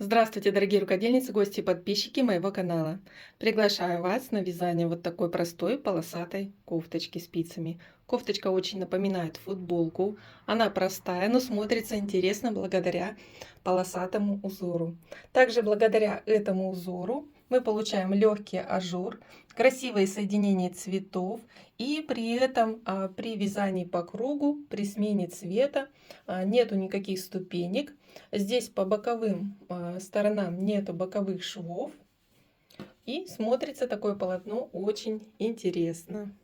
Здравствуйте, дорогие рукодельницы, гости и подписчики моего канала. Приглашаю вас на вязание вот такой простой полосатой кофточки спицами. Кофточка очень напоминает футболку. Она простая, но смотрится интересно благодаря полосатому узору. Также благодаря этому узору мы получаем легкий ажур, красивое соединение цветов. И при этом при вязании по кругу, при смене цвета нету никаких ступенек. Здесь по боковым сторонам нету боковых швов. И смотрится такое полотно очень интересно.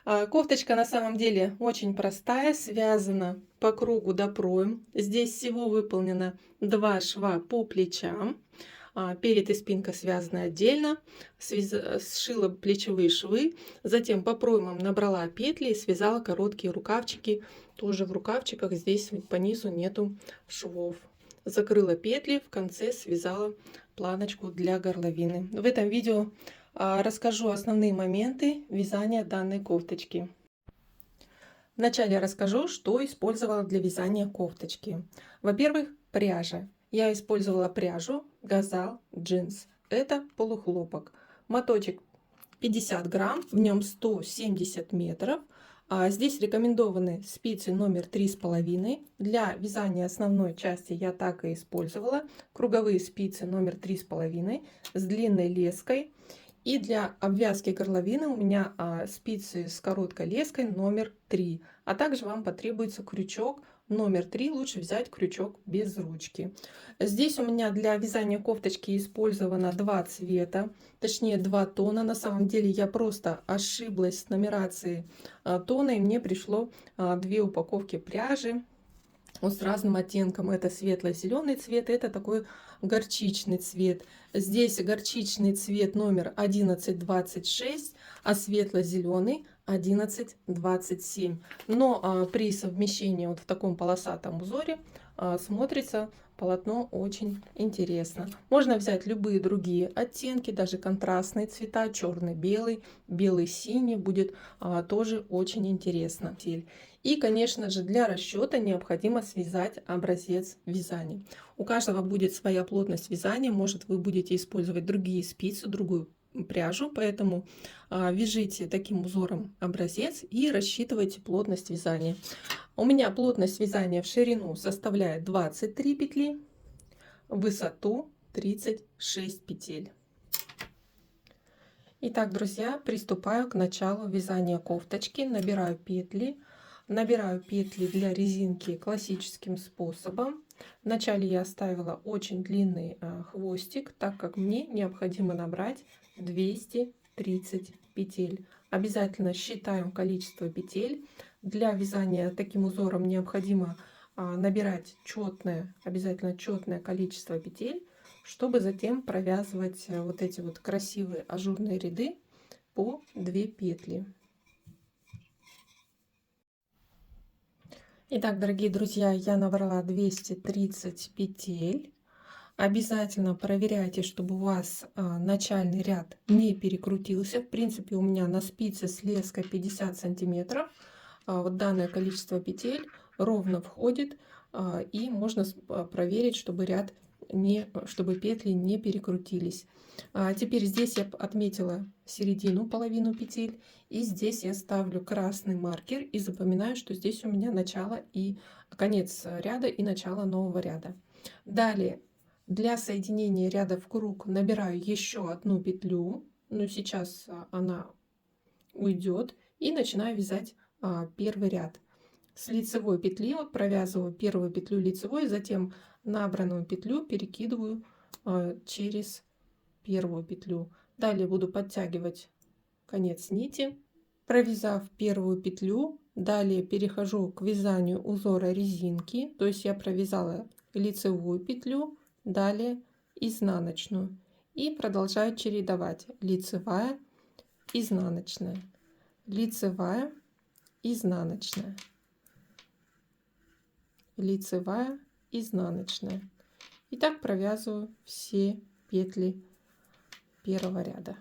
Кофточка на самом деле очень простая, связана по кругу до проем. Здесь всего выполнено 2 шва по плечам. Перед и спинка связаны отдельно. Сшила плечевые швы. Затем по проймам набрала петли и связала короткие рукавчики. Тоже в рукавчиках здесь по низу нету швов. Закрыла петли, в конце связала планочку для горловины. В этом видео расскажу основные моменты вязания данной кофточки. Вначале расскажу, что использовала для вязания кофточки. Во-первых, пряжа. Я использовала пряжу Газал Джинс. Это полухлопок. Моточек 50 грамм, в нем 170 метров. Здесь рекомендованы спицы номер 3,5. Для вязания основной части я так и использовала. Круговые спицы номер 3,5 с длинной леской. И для обвязки горловины у меня спицы с короткой леской номер 3. А также вам потребуется крючок номер 3. Лучше взять крючок без ручки. Здесь у меня для вязания кофточки использовано 2 цвета, точнее 2 тона. На самом деле я просто ошиблась с нумерацией тона, и мне пришло 2 упаковки пряжи. Вот с разным оттенком. Это светло-зеленый цвет, это такой горчичный цвет. Здесь горчичный цвет номер 1126, а светло-зеленый 1127. Но при совмещении вот в таком полосатом узоре смотрится полотно очень интересно. Можно взять любые другие оттенки, даже контрастные цвета, черный, белый, белый, синий, будет тоже очень интересно. И, конечно же, для расчета необходимо связать образец вязания. У каждого будет своя плотность вязания, может, вы будете использовать другие спицы, другую пряжу, поэтому вяжите таким узором образец и рассчитывайте плотность вязания. У меня плотность вязания в ширину составляет 23 петли, в высоту 36 петель. Итак, друзья, приступаю к началу вязания кофточки. Набираю петли для резинки классическим способом. Вначале я оставила очень длинный хвостик, так как мне необходимо набрать 230 петель. Обязательно считаем количество петель. Для вязания таким узором необходимо набирать обязательно четное количество петель, чтобы затем провязывать вот эти вот красивые ажурные ряды по 2 петли. Итак, дорогие друзья, я набрала 230 петель. Обязательно проверяйте, чтобы у вас начальный ряд не перекрутился. В принципе, у меня на спице с леской 50 сантиметров. Вот данное количество петель ровно входит, и можно проверить, чтобы чтобы петли не перекрутились. Теперь здесь я отметила середину, половину петель, и здесь я ставлю красный маркер и запоминаю, что здесь у меня начало и конец ряда и начало нового ряда. Далее для соединения ряда в круг набираю еще одну петлю, но сейчас она уйдет, и начинаю вязать первый ряд. С лицевой петли вот провязываю первую петлю лицевой, затем набранную петлю перекидываю через первую петлю. Далее буду подтягивать конец нити, провязав первую петлю. Далее перехожу к вязанию узора резинки, то есть я провязала лицевую петлю, далее изнаночную, и продолжаю чередовать лицевая, изнаночная, лицевая, изнаночная, лицевая, изнаночная. И так провязываю все петли первого ряда.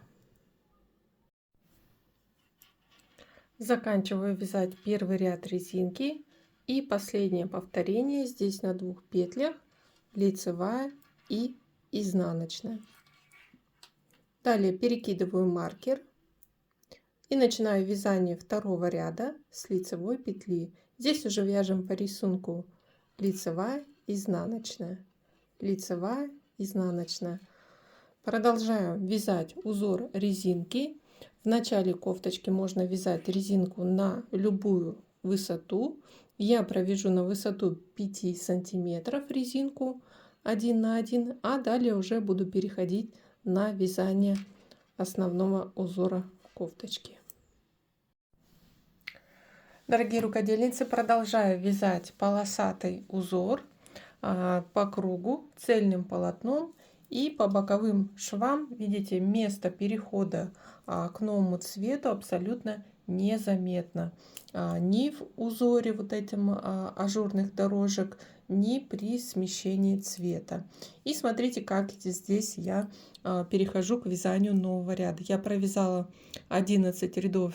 Заканчиваю вязать первый ряд резинки, и последнее повторение здесь на 2 петлях: лицевая, и изнаночная. Далее перекидываю маркер и начинаю вязание второго ряда с лицевой петли. Здесь уже вяжем по рисунку лицевая, изнаночная, лицевая, изнаночная. Продолжаю вязать узор резинки. В начале кофточки можно вязать резинку на любую высоту. Я провяжу на высоту 5 сантиметров резинку 1 на 1, а далее уже буду переходить на вязание основного узора кофточки. Дорогие рукодельницы, продолжаю вязать полосатый узор по кругу цельным полотном. И по боковым швам, видите, место перехода к новому цвету абсолютно незаметно. Ни в узоре вот этим ажурных дорожек, ни при смещении цвета. И смотрите, как здесь я перехожу к вязанию нового ряда. Я провязала 11 рядов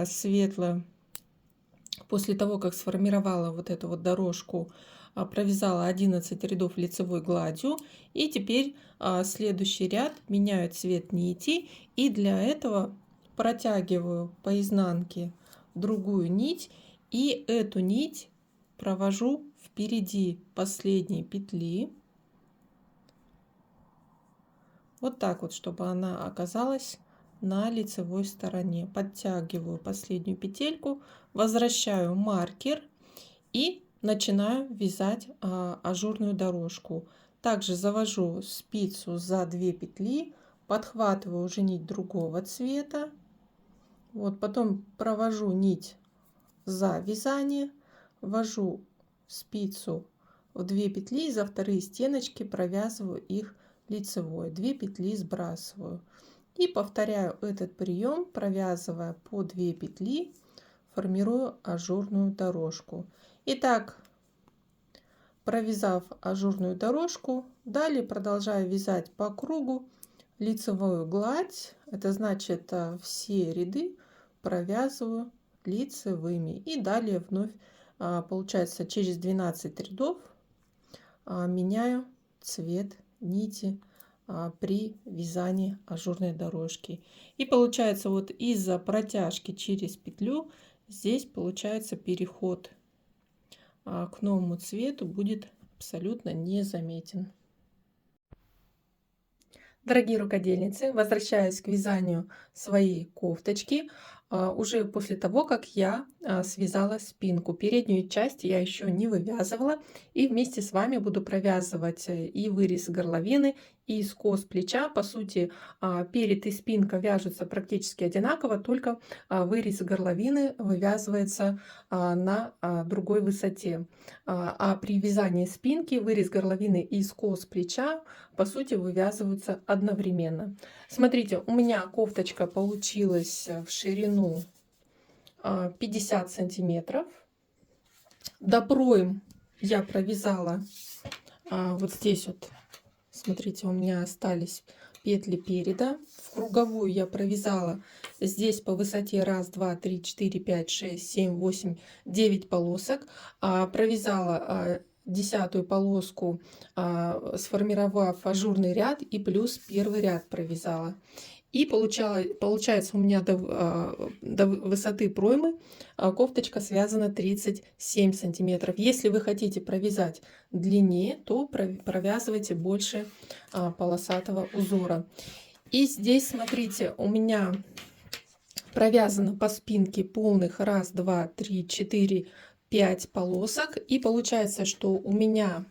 светло. После того, как сформировала вот эту вот дорожку, провязала 11 рядов лицевой гладью, и теперь следующий ряд меняю цвет нити, и для этого протягиваю по изнанке другую нить, и эту нить провожу впереди последней петли, вот так вот, чтобы она оказалась на лицевой стороне. Подтягиваю последнюю петельку, возвращаю маркер и начинаю вязать ажурную дорожку. Также завожу спицу за 2 петли, подхватываю уже нить другого цвета, вот, потом провожу нить за вязание, ввожу спицу в 2 петли и за вторые стеночки провязываю их лицевой, 2 петли сбрасываю и повторяю этот прием, провязывая по 2 петли, формирую ажурную дорожку. Итак, провязав ажурную дорожку, далее продолжаю вязать по кругу лицевую гладь. Это значит, все ряды провязываю лицевыми. И далее вновь, получается, через 12 рядов меняю цвет нити при вязании ажурной дорожки. И получается, вот из-за протяжки через петлю здесь получается переход к новому цвету будет абсолютно незаметен. Дорогие рукодельницы, возвращаюсь к вязанию своей кофточки уже после того, как я связала спинку. Переднюю часть я еще не вывязывала, и вместе с вами буду провязывать и вырез горловины, и скос плеча. По сути, перед и спинка вяжутся практически одинаково, только вырез горловины вывязывается на другой высоте. А при вязании спинки вырез горловины и скос плеча по сути вывязываются одновременно. Смотрите, у меня кофточка получилась в ширину 50 сантиметров. До пройм я провязала вот здесь вот, смотрите, у меня остались петли переда. В круговую я провязала здесь по высоте 1, 2, 3, 4, 5, 6, 7, 8, 9 полосок. Провязала 10-ю полоску, сформировав ажурный ряд, и плюс первый ряд провязала. И получается у меня до высоты проймы кофточка связана 37 сантиметров. Если вы хотите провязать длиннее, то провязывайте больше полосатого узора. И здесь, смотрите, у меня провязано по спинке полных 1, 2, 3, 4, 5 полосок. И получается, что у меня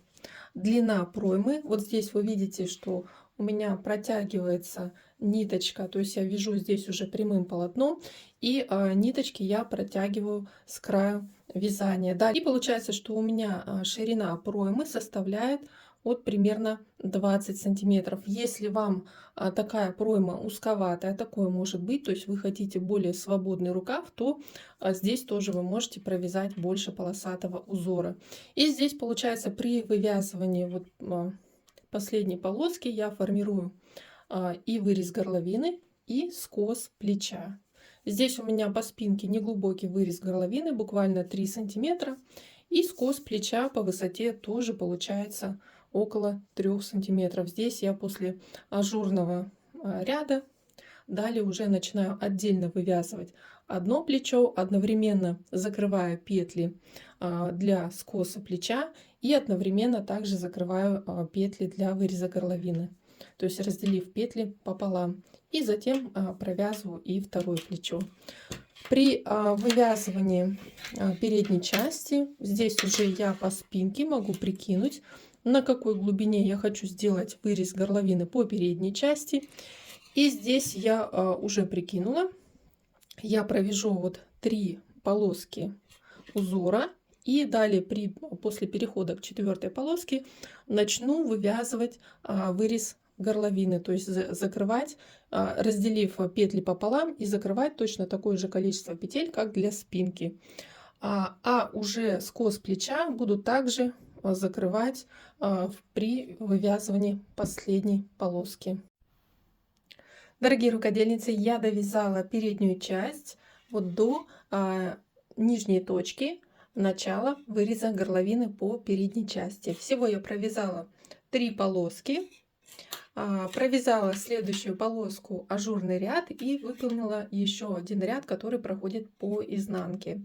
длина проймы, вот здесь вы видите, что у меня протягивается ниточка, то есть я вяжу здесь уже прямым полотном, и ниточки я протягиваю с краю вязания. Да, и получается, что у меня ширина проймы составляет вот примерно 20 сантиметров. Если вам такая пройма узковатая, такое может быть, то есть вы хотите более свободный рукав, то здесь тоже вы можете провязать больше полосатого узора. И здесь получается при вывязывании вот последней полоски я формирую и вырез горловины, и скос плеча. Здесь у меня по спинке неглубокий вырез горловины, буквально 3 сантиметра, и скос плеча по высоте тоже получается около 3 сантиметров. Здесь я после ажурного ряда далее уже начинаю отдельно вывязывать одно плечо, одновременно закрывая петли для скоса плеча и одновременно также закрываю петли для выреза горловины. То есть разделив петли пополам. И затем провязываю и второе плечо. При вывязывании передней части, здесь уже я по спинке могу прикинуть, на какой глубине я хочу сделать вырез горловины по передней части. И здесь я уже прикинула, я провяжу вот 3 полоски узора. И далее после перехода к 4-й полоске начну вывязывать вырез горловины, то есть закрывать, разделив петли пополам и закрывать точно такое же количество петель, как для спинки. Уже скос плеча буду также закрывать при вывязывании последней полоски. Дорогие рукодельницы, я довязала переднюю часть вот до нижней точки начала выреза горловины по передней части. Всего я провязала 3 полоски, провязала следующую полоску ажурный ряд и выполнила еще один ряд, который проходит по изнанке.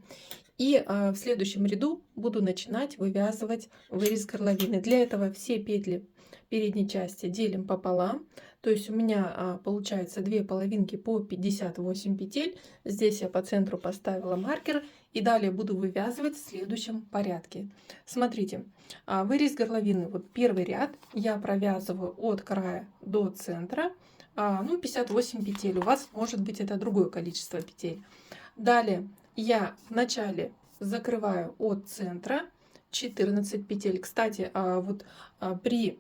И в следующем ряду буду начинать вывязывать вырез горловины. Для этого все петли передней части делим пополам. То есть у меня получается 2 половинки по 58 петель. Здесь я по центру поставила маркер. И далее буду вывязывать в следующем порядке. Смотрите, вырез горловины. Вот первый ряд я провязываю от края до центра. 58 петель. У вас может быть это другое количество петель. Далее я вначале закрываю от центра 14 петель. Кстати, при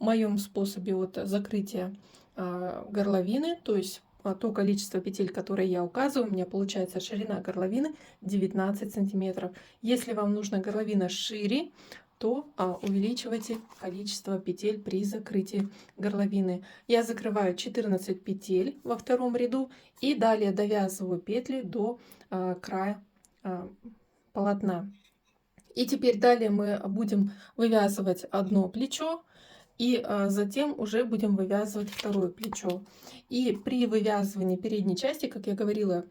моем способе закрытия горловины, то есть то количество петель, которые я указываю, у меня получается ширина горловины 19 сантиметров. Если вам нужна горловина шире, то увеличивайте количество петель при закрытии горловины. Я закрываю 14 петель во втором ряду и далее довязываю петли до края полотна. И теперь далее мы будем вывязывать одно плечо и затем уже будем вывязывать второе плечо. И при вывязывании передней части, как я говорила,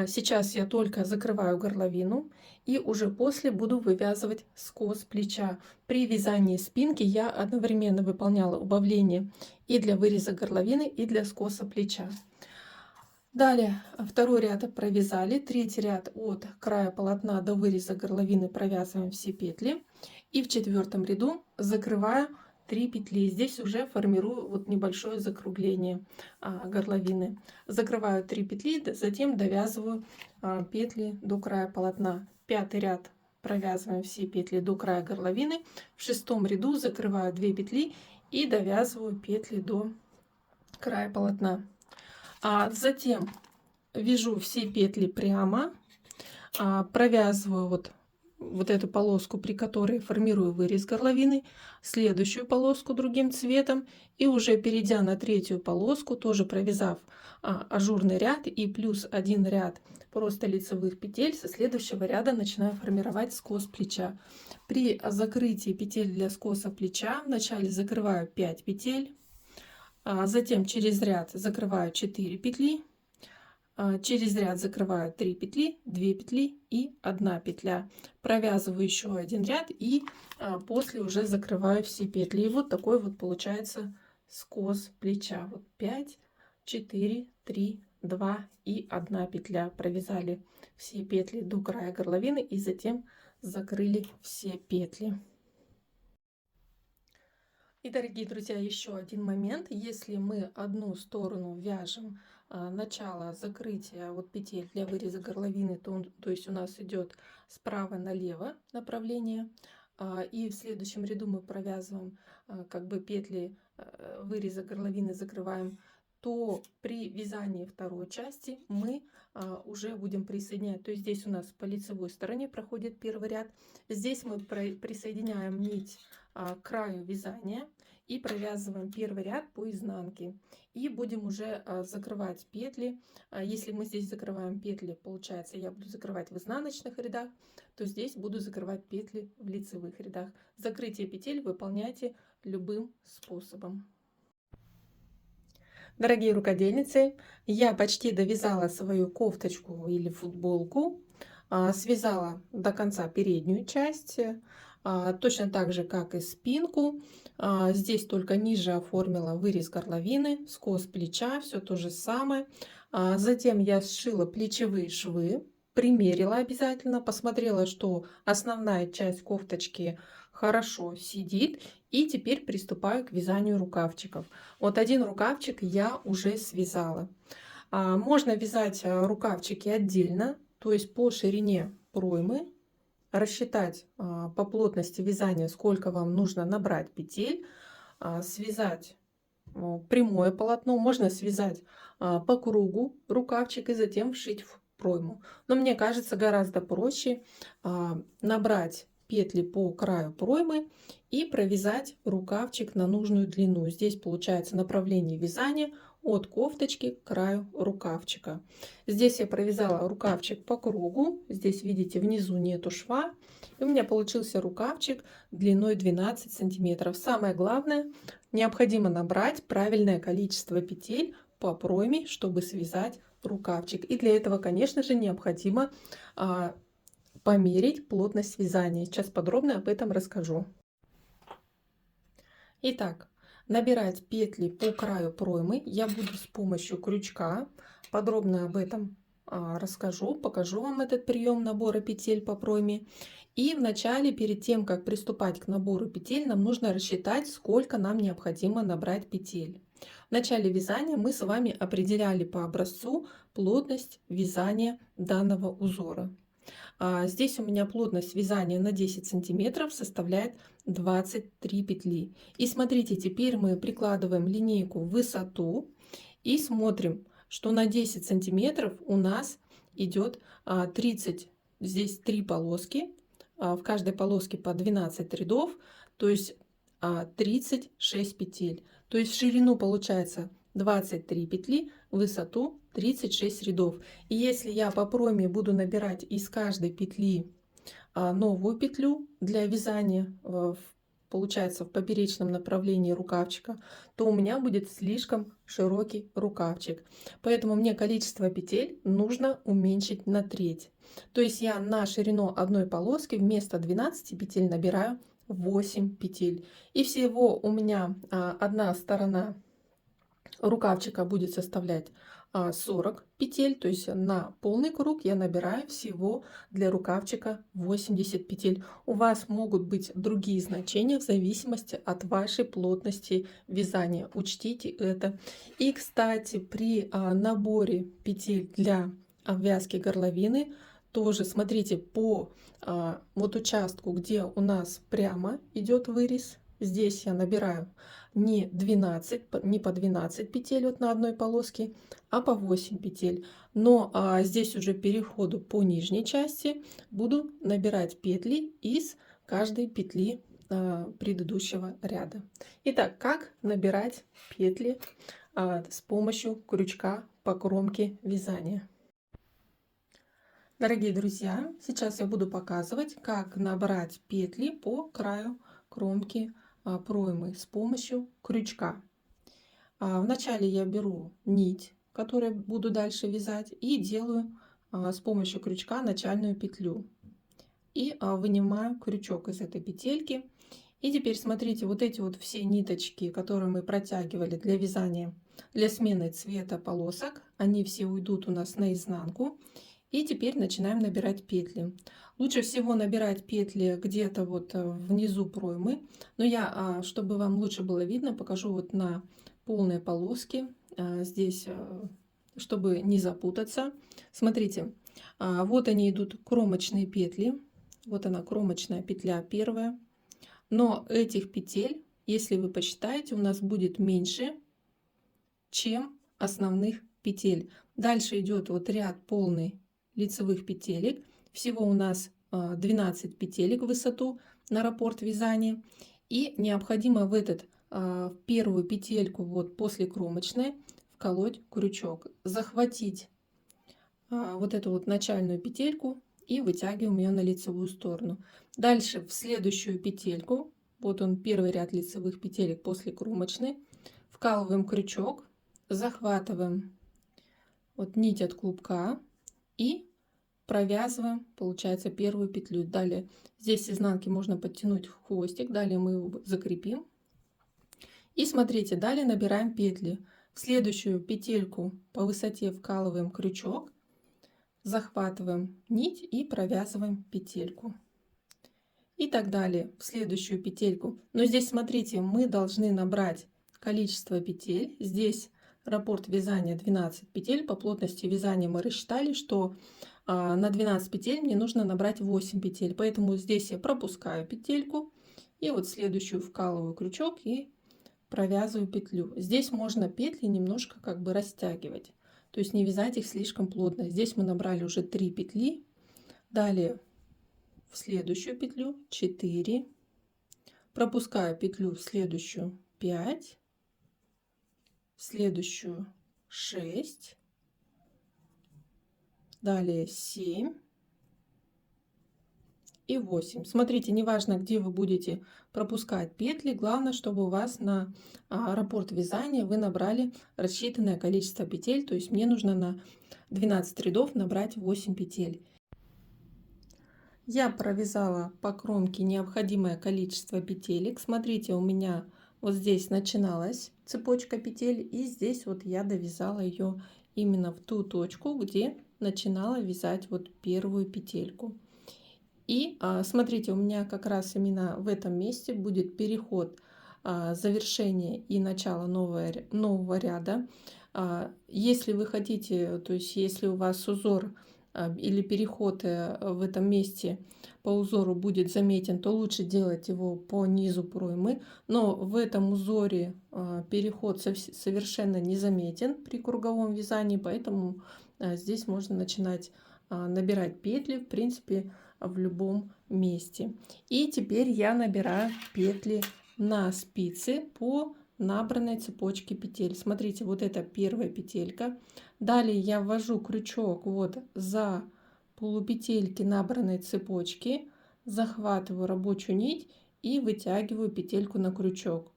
сейчас я только закрываю горловину и уже после буду вывязывать скос плеча. При вязании спинки я одновременно выполняла убавление и для выреза горловины, и для скоса плеча. Далее второй ряд провязали, третий ряд от края полотна до выреза горловины провязываем все петли. И в четвертом ряду закрываю 3 петли. Здесь уже формирую небольшое закругление горловины. Закрываю 3 петли, затем довязываю петли до края полотна. Пятый ряд провязываем все петли до края горловины. В шестом ряду закрываю 2 петли и довязываю петли до края полотна. Затем вяжу все петли прямо, провязываю вот эту полоску, при которой формирую вырез горловины, следующую полоску другим цветом, и уже перейдя на третью полоску, тоже провязав ажурный ряд и плюс один ряд просто лицевых петель, со следующего ряда начинаю формировать скос плеча. При закрытии петель для скоса плеча вначале закрываю 5 петель, затем через ряд закрываю 4 петли, через ряд закрываю 3 петли, 2 петли и 1 петля. Провязываю еще один ряд и после уже закрываю все петли. И вот такой получается скос плеча. 5, 4, 3, 2 и 1 петля. Провязали все петли до края горловины и затем закрыли все петли. И, дорогие друзья, еще один момент. Если мы одну сторону вяжем начало закрытия петель для выреза горловины, то есть у нас идет справа налево направление, и в следующем ряду мы провязываем петли выреза горловины, закрываем, то при вязании второй части мы уже будем присоединять. То есть здесь у нас по лицевой стороне проходит первый ряд, здесь мы присоединяем нить к краю вязания и провязываем первый ряд по изнанке. И будем уже закрывать петли. Если мы здесь закрываем петли, получается, я буду закрывать в изнаночных рядах, то здесь буду закрывать петли в лицевых рядах. Закрытие петель выполняйте любым способом. Дорогие рукодельницы, я почти довязала свою кофточку или футболку, связала до конца переднюю часть, точно так же, как и спинку. Здесь только ниже оформила вырез горловины, скос плеча, все то же самое. Затем я сшила плечевые швы, примерила обязательно, посмотрела, что основная часть кофточки хорошо сидит, и теперь приступаю к вязанию рукавчиков. Вот один рукавчик я уже связала. Можно вязать рукавчики отдельно, то есть по ширине проймы, рассчитать по плотности вязания, сколько вам нужно набрать петель, связать прямое полотно, можно связать по кругу рукавчик и затем вшить в пройму. Но мне кажется, гораздо проще набрать петли по краю проймы и провязать рукавчик на нужную длину. Здесь получается направление вязания от кофточки к краю рукавчика. Здесь я провязала рукавчик по кругу. Здесь, видите, внизу нету шва. И у меня получился рукавчик длиной 12 сантиметров. Самое главное, необходимо набрать правильное количество петель по пройме, чтобы связать рукавчик. И для этого, конечно же, необходимо померить плотность вязания. Сейчас подробно об этом расскажу. Итак, набирать петли по краю проймы я буду с помощью крючка. Подробно об этом расскажу, покажу вам этот прием набора петель по пройме. И вначале, перед тем, как приступать к набору петель, нам нужно рассчитать, сколько нам необходимо набрать петель. В начале вязания мы с вами определяли по образцу плотность вязания данного узора. Здесь у меня плотность вязания на 10 сантиметров составляет 23 петли. И смотрите, теперь мы прикладываем линейку в высоту и смотрим, что на 10 сантиметров у нас идет 30, здесь 3 полоски, в каждой полоске по 12 рядов, то есть 36 петель. То есть в ширину получается 23 петли, в высоту 36 рядов. И если я по пройме буду набирать из каждой петли новую петлю для вязания, получается в поперечном направлении рукавчика, то у меня будет слишком широкий рукавчик. Поэтому мне количество петель нужно уменьшить на треть. То есть я на ширину одной полоски вместо 12 петель набираю 8 петель. И всего у меня одна сторона рукавчика будет составлять 40 петель, то есть на полный круг я набираю всего для рукавчика 80 петель. У вас могут быть другие значения в зависимости от вашей плотности вязания. Учтите это. И, кстати, при наборе петель для обвязки горловины тоже смотрите по вот участку, где у нас прямо идет вырез. Здесь я набираю не 12, не по 12 петель вот на одной полоске, а по 8 петель. Но здесь уже переходу по нижней части буду набирать петли из каждой петли предыдущего ряда. Итак, как набирать петли с помощью крючка по кромке вязания? Дорогие друзья, сейчас я буду показывать, как набрать петли по краю кромки проймы с помощью крючка. Вначале я беру нить, которую буду дальше вязать, и делаю с помощью крючка начальную петлю. И вынимаю крючок из этой петельки. И теперь смотрите, вот эти вот все ниточки, которые мы протягивали для вязания, для смены цвета полосок, они все уйдут у нас наизнанку. И теперь начинаем набирать петли. Лучше всего набирать петли где-то вот внизу проймы. Но я, чтобы вам лучше было видно, покажу вот на полной полоске. Здесь, чтобы не запутаться. Смотрите, вот они идут кромочные петли. Вот она кромочная петля первая. Но этих петель, если вы посчитаете, у нас будет меньше, чем основных петель. Дальше идет вот ряд полный лицевых петелек. Всего у нас 12 петелек в высоту на раппорт вязания. И необходимо в первую петельку вот после кромочной вколоть крючок, захватить вот эту вот начальную петельку и вытягиваем ее на лицевую сторону. Дальше в следующую петельку Вот он, первый ряд лицевых петелек после кромочной. Вкалываем крючок, захватываем вот нить от клубка и провязываем, получается, первую петлю. Далее здесь с изнанки можно подтянуть хвостик, далее мы его закрепим. И смотрите, далее набираем петли. В следующую петельку по высоте вкалываем крючок, захватываем нить и провязываем петельку. И так далее в следующую петельку. Но здесь смотрите, мы должны набрать количество петель. Здесь раппорт вязания 12 петель. По плотности вязания мы рассчитали, что на 12 петель мне нужно набрать 8 петель. Поэтому здесь я пропускаю петельку и вот следующую вкалываю крючок и провязываю петлю. Здесь можно петли немножко как бы растягивать, то есть не вязать их слишком плотно. Здесь мы набрали уже 3 петли. Далее в следующую петлю 4, пропускаю петлю в следующую 5, в следующую 6, далее 7 и 8. Смотрите, неважно, где вы будете пропускать петли, главное, чтобы у вас на раппорт вязания вы набрали рассчитанное количество петель, то есть мне нужно на 12 рядов набрать 8 петель. Я провязала по кромке необходимое количество петелек. Смотрите, у меня вот здесь начиналась цепочка петель, и здесь вот я довязала ее именно в ту точку, где начинала вязать вот первую петельку. И смотрите, у меня как раз именно в этом месте будет переход завершения и начала нового ряда. Если вы хотите, то есть если у вас узор или переход в этом месте по узору будет заметен, то лучше делать его по низу проймы. Но в этом узоре переход совершенно не заметен при круговом вязании, поэтому здесь можно начинать набирать петли, в принципе, в любом месте. И теперь я набираю петли на спицы по набранной цепочке петель. Смотрите, вот это первая петелька. Далее я ввожу крючок вот за полупетельки набранной цепочки, захватываю рабочую нить и вытягиваю петельку на крючок.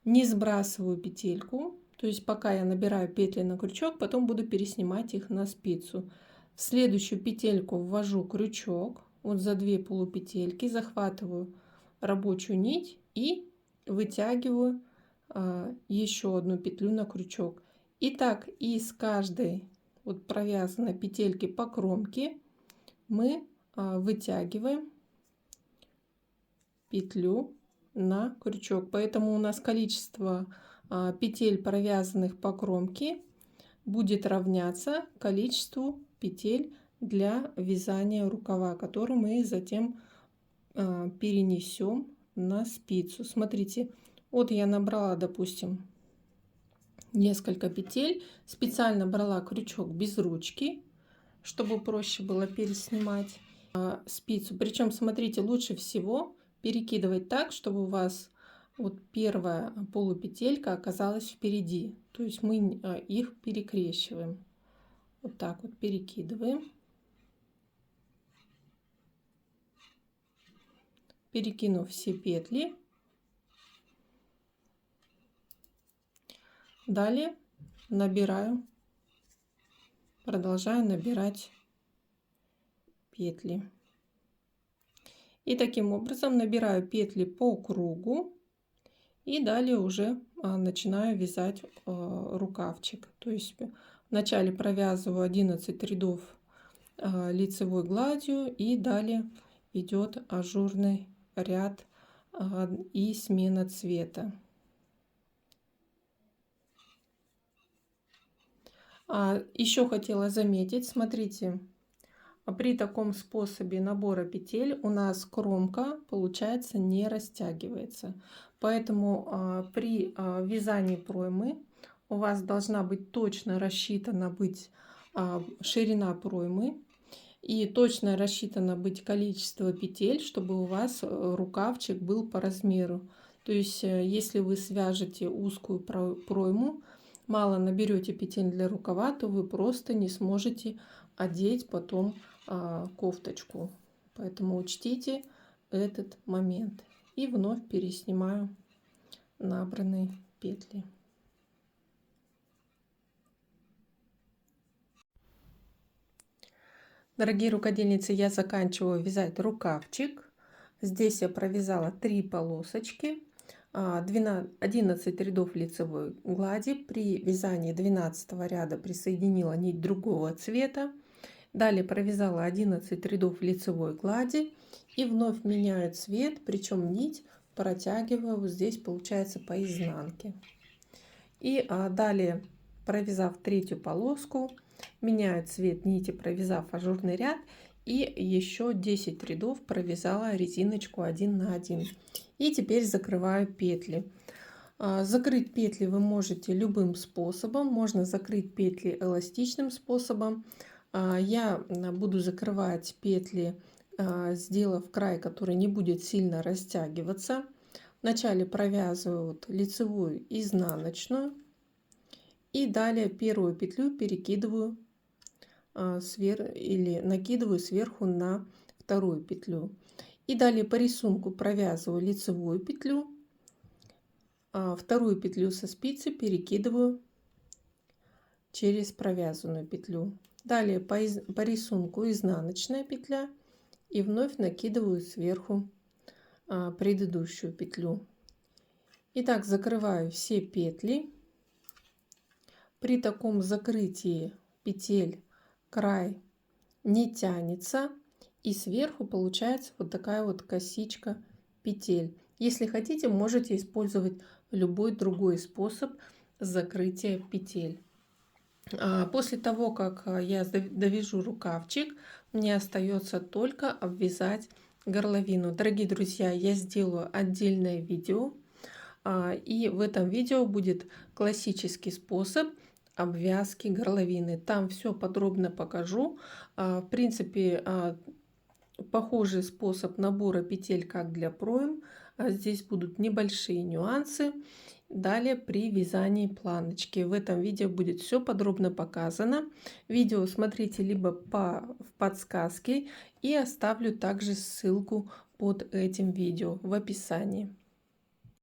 Не сбрасываю петельку, то есть пока я набираю петли на крючок, потом буду переснимать их на спицу. В следующую петельку ввожу крючок вот за 2 полупетельки, захватываю рабочую нить и вытягиваю еще одну петлю на крючок. И так из каждой вот провязанной петельки по кромке мы вытягиваем петлю на крючок. Поэтому у нас количество петель, провязанных по кромке, будет равняться количеству петель для вязания рукава, который мы затем перенесем на спицу. Смотрите, вот я набрала, допустим, несколько петель, специально брала крючок без ручки, чтобы проще было переснимать спицу. Причем, смотрите, лучше всего перекидывать так, чтобы у вас вот первая полупетелька оказалась впереди. То есть мы их перекрещиваем. Вот так вот перекидываем. Перекинув все петли. Далее набираю, продолжаю набирать петли. И таким образом набираю петли по кругу. И далее уже начинаю вязать рукавчик. То есть вначале провязываю 11 рядов лицевой гладью, и далее идет ажурный ряд и смена цвета. Еще хотела заметить, смотрите, при таком способе набора петель у нас кромка, получается, не растягивается. Поэтому при вязании проймы у вас должна быть точно рассчитана быть ширина проймы и точно рассчитано быть количество петель, чтобы у вас рукавчик был по размеру. То есть если вы свяжете узкую пройму, мало наберете петель для рукава, то вы просто не сможете одеть потом кофточку. Поэтому учтите этот момент. и вновь переснимаю набранные петли. Дорогие рукодельницы, я заканчиваю вязать рукавчик. Здесь я провязала 3 полосочки, 11 рядов лицевой глади. При вязании 12 ряда присоединила нить другого цвета. Далее провязала 11 рядов лицевой глади и вновь меняю цвет, причем нить протягиваю вот здесь, получается, по изнанке. И далее, провязав третью полоску, меняю цвет нити, провязав ажурный ряд, и еще 10 рядов провязала резиночку 1 на 1. И теперь закрываю петли. Закрыть петли вы можете любым способом. Можно закрыть петли эластичным способом. Я буду закрывать петли, сделав край, который не будет сильно растягиваться. Вначале провязываю вот лицевую изнаночную. И далее первую петлю перекидываю или накидываю сверху на вторую петлю. И далее по рисунку провязываю лицевую петлю, вторую петлю со спицы перекидываю через провязанную петлю. Далее по рисунку изнаночная петля и вновь накидываю сверху предыдущую петлю. Итак, закрываю все петли. При таком закрытии петель край не тянется, и сверху получается вот такая вот косичка петель. Если хотите, можете использовать любой другой способ закрытия петель. После того, как я довяжу рукавчик, мне остается только обвязать горловину. Дорогие друзья, я сделаю отдельное видео, и в этом видео будет классический способ обвязки горловины. Там все подробно покажу. В принципе, похожий способ набора петель, как для пройм. Здесь будут небольшие нюансы. Далее при вязании планочки. В этом видео будет все подробно показано. Видео смотрите либо в подсказке, и оставлю также ссылку под этим видео в описании.